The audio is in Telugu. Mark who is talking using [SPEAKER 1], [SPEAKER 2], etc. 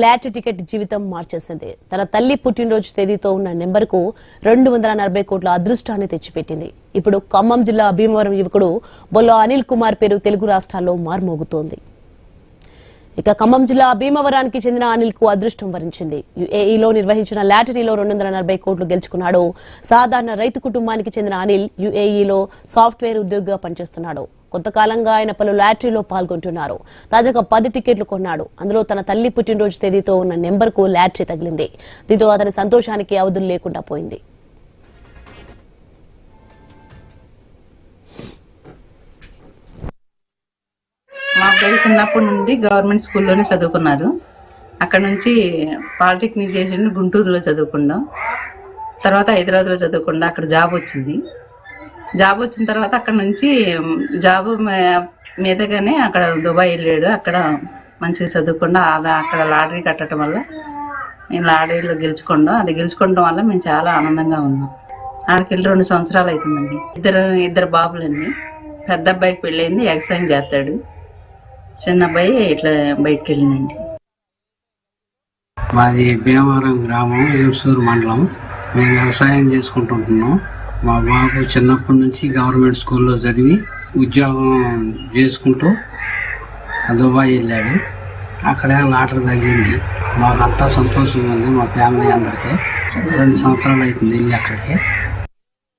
[SPEAKER 1] లాటరీ టికెట్ జీవితం మార్చేసింది. తన తల్లి పుట్టినరోజు తేదీతో ఉన్న నెంబర్కు 240 కోట్ల అదృష్టాన్ని తెచ్చిపెట్టింది. ఇప్పుడు ఖమ్మం జిల్లా భీమవరం యువకుడు బొల్ల అనిల్ కుమార్ పేరు తెలుగు రాష్ట్రాల్లో మార్మోగుతోంది. ఇక ఖమ్మం జిల్లా భీమవరానికి చెందిన అనిల్ కు అదృష్టం వరించింది. యుఏఈలో నిర్వహించిన లాటరీలో 240 కోట్లు గెలుచుకున్నాడు. సాధారణ రైతు కుటుంబానికి చెందిన అనిల్ యుఏఈలో సాఫ్ట్వేర్ ఉద్యోగిగా పనిచేస్తున్నాడు. కొంతకాలంగా ఆయన పలు లాటరీలో పాల్గొంటున్నారు. తాజాగా 10 టికెట్లు కొన్నాడు. అందులో తన తల్లి పుట్టినరోజు తేదీతో ఉన్న నెంబర్కు లాటరీ తగిలింది. దీంతో అతని సంతోషానికి అవధులు లేకుండా పోయింది.
[SPEAKER 2] మా అబ్బాయి చిన్నప్పటి నుండి గవర్నమెంట్ స్కూల్లోనే చదువుకున్నారు. అక్కడ నుంచి పాలిటెక్నిక్ చేసిండు, గుంటూరులో చదువుకున్నాం. తర్వాత హైదరాబాద్లో చదువుకుండా అక్కడ జాబ్ వచ్చింది. జాబ్ వచ్చిన తర్వాత అక్కడ నుంచి జాబ్ మీదగానే అక్కడ దుబాయ్ వెళ్ళాడు. అక్కడ మంచిగా చదువుకుండా అక్కడ లాటరీ కట్టడం వల్ల నేను లాటరీలో గెలుచుకున్నాం. అది గెలుచుకోవడం వల్ల మేము చాలా ఆనందంగా ఉన్నాం. ఆడికి వెళ్ళి 2 సంవత్సరాలు అవుతుందండి. ఇద్దరు బాబులండి. పెద్ద అబ్బాయికి పెళ్ళయింది, వ్యవసాయం చేస్తాడు. చిన్న అబ్బాయి ఇట్లా బయటకు వెళ్ళిందండి.
[SPEAKER 3] మాది భీమవరం గ్రామం, ఏమ్సూరు మండలం. మేము వ్యవసాయం చేసుకుంటుంటున్నాం. మా బాబు చిన్నప్పటి నుంచి గవర్నమెంట్ స్కూల్లో చదివి ఉద్యోగం చేసుకుంటూ దుబాయ్ వెళ్ళాడు. అక్కడే లాటరీ తగిలింది. మాకంతా సంతోషంగా ఉంది. మా ఫ్యామిలీ అందరికీ 2 సంవత్సరాలు అవుతుంది వెళ్ళి అక్కడికి.